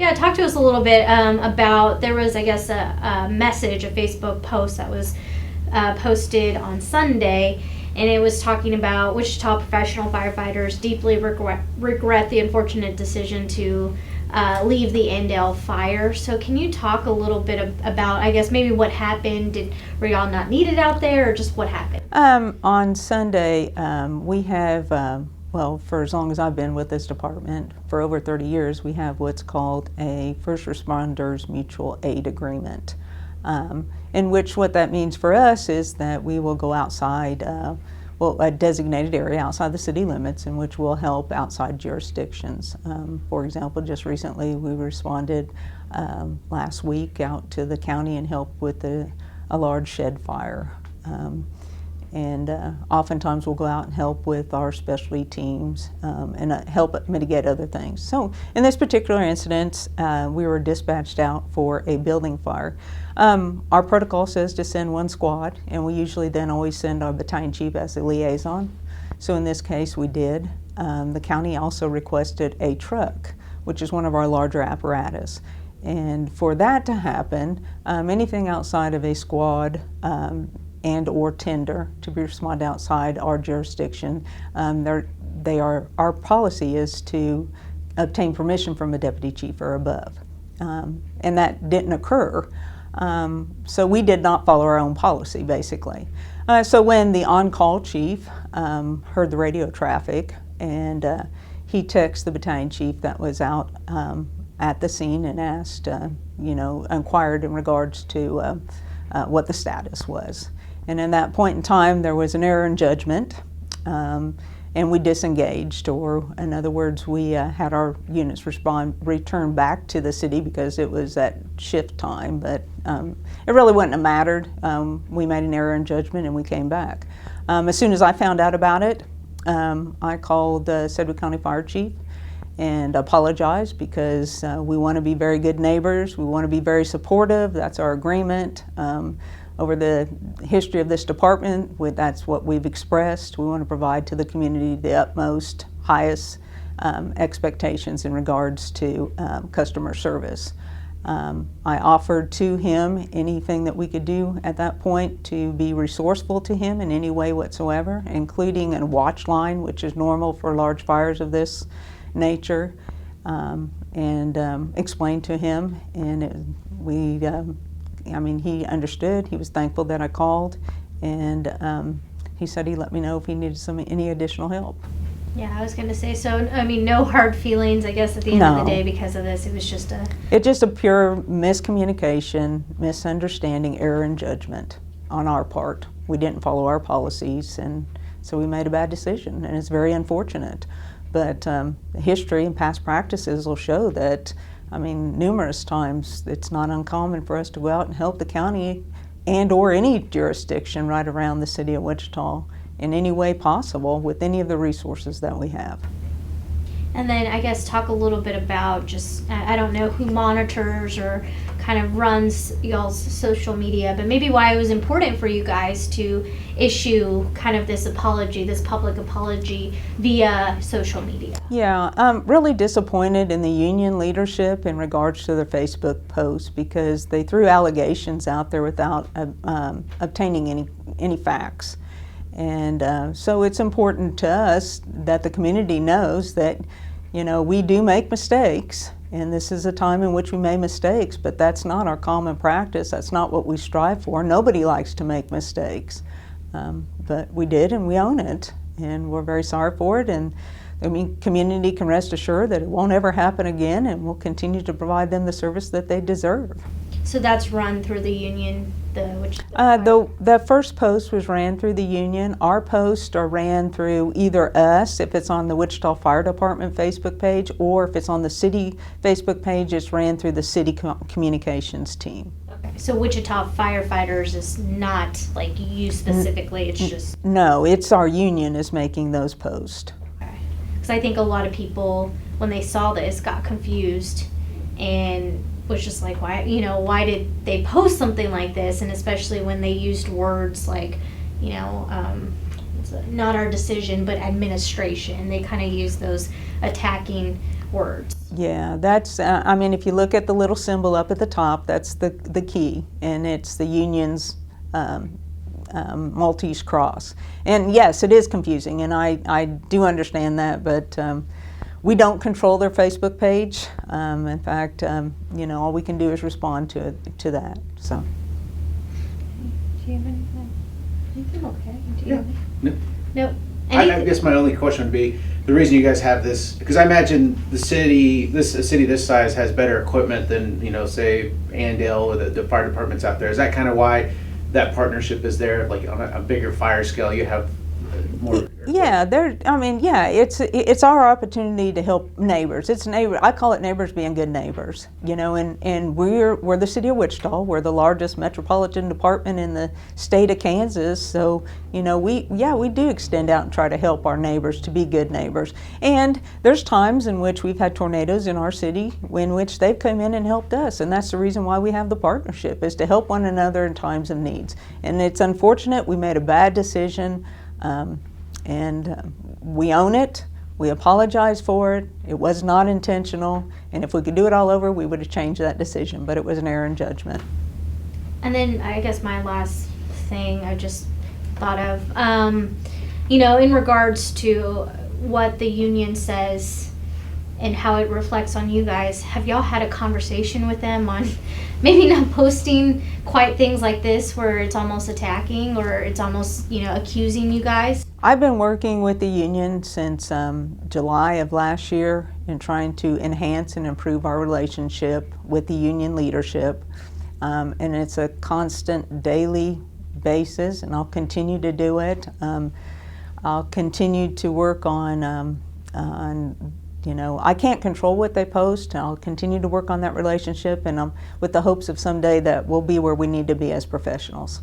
Yeah, talk to us a little bit about, there was, I guess, a message, a Facebook post that was posted on Sunday, and it was talking about Wichita professional firefighters deeply regret the unfortunate decision to leave the Andale fire. So can you talk a little bit about, I guess, maybe what happened? Were y'all not needed out there, or just what happened? On Sunday, we have, well, for as long as I've been with this department, for over 30 years, we have what's called a First Responders Mutual Aid Agreement, in which what that means for us is that we will go outside, a designated area outside the city limits in which we'll help outside jurisdictions. For example, just recently we responded last week out to the county and helped with a large shed fire. And oftentimes we'll go out and help with our specialty teams and help mitigate other things. So in this particular incident, we were dispatched out for a building fire. Our protocol says to send one squad, and we usually then always send our battalion chief as a liaison. So in this case we did. The county also requested a truck, which is one of our larger apparatus. And for that to happen, anything outside of a squad and or tender to be responded outside our jurisdiction, our policy is to obtain permission from a deputy chief or above. And that didn't occur. So we did not follow our own policy, basically. So when the on-call chief heard the radio traffic, and he texted the battalion chief that was out at the scene and asked, inquired in regards to what the status was. And in that point in time, there was an error in judgment, and we disengaged, or in other words, we had our units return back to the city because it was at shift time, but it really wouldn't have mattered. We made an error in judgment and we came back. As soon as I found out about it, I called the Sedgwick County Fire Chief and apologized, because we want to be very good neighbors, we want to be very supportive, that's our agreement. Over the history of this department, that's what we've expressed. We want to provide to the community the utmost, highest expectations in regards to customer service. I offered to him anything that we could do at that point to be resourceful to him in any way whatsoever, including a watch line, which is normal for large fires of this nature, and explained to him, and he understood. He was thankful that I called, and he said he'd let me know if he needed any additional help. Yeah, I was going to say, so, no hard feelings, I guess, at the end of the day because of this. It was just It's just a pure miscommunication, misunderstanding, error in judgment on our part. We didn't follow our policies, and so we made a bad decision, and it's very unfortunate. But history and past practices will show that, numerous times it's not uncommon for us to go out and help the county and or any jurisdiction right around the city of Wichita in any way possible with any of the resources that we have. And then I guess talk a little bit about just, I don't know who monitors or kind of runs y'all's social media, but maybe why it was important for you guys to issue kind of this apology, this public apology via social media. Yeah, I'm really disappointed in the union leadership in regards to their Facebook posts, because they threw allegations out there without obtaining any facts. And so it's important to us that the community knows that, we do make mistakes, and this is a time in which we make mistakes, but that's not our common practice. That's not what we strive for. Nobody likes to make mistakes, but we did, and we own it, and we're very sorry for it. And the community can rest assured that it won't ever happen again, and we'll continue to provide them the service that they deserve. So that's run through the union, the first post was ran through the union. Our posts are ran through either us, if it's on the Wichita Fire Department Facebook page, or if it's on the city Facebook page, it's ran through the city communications team. Okay. So Wichita firefighters is not like you specifically, it's just... No, it's our union is making those posts. Okay. Because I think a lot of people, when they saw this, got confused and was just like, why did they post something like this? And especially when they used words like, not our decision, but administration. They kind of use those attacking words. Yeah, that's, I mean, if you look at the little symbol up at the top, that's the key, and it's the union's Maltese cross. And yes, it is confusing, and I do understand that, but we don't control their Facebook page. In fact, you know, all we can do is respond to that. So. Do you have anything? Anything okay? Do you Yeah. have No. Nope. I guess my only question would be the reason you guys have this, because I imagine a city this size has better equipment than, you know, say Andale or the fire departments out there. Is that kind of why that partnership is there? Like on a bigger fire scale, you have more. Yeah, I mean, yeah, it's our opportunity to help neighbors. It's I call it neighbors being good neighbors, you know, and we're the city of Wichita. We're the largest metropolitan department in the state of Kansas. So, you know, we do extend out and try to help our neighbors to be good neighbors. And there's times in which we've had tornadoes in our city in which they've come in and helped us, and that's the reason why we have the partnership, is to help one another in times of needs. And it's unfortunate we made a bad decision. And we own it, we apologize for it, it was not intentional, and if we could do it all over, we would have changed that decision, but it was an error in judgment. And then I guess my last thing I just thought of, you know, in regards to what the union says and how it reflects on you guys, have y'all had a conversation with them on maybe not posting quite things like this where it's almost attacking or it's almost, you know, accusing you guys? I've been working with the union since July of last year and trying to enhance and improve our relationship with the union leadership. And it's a constant daily basis, and I'll continue to do it. I'll continue to work on, you know, I can't control what they post. I'll continue to work on that relationship, and with the hopes of someday that we'll be where we need to be as professionals.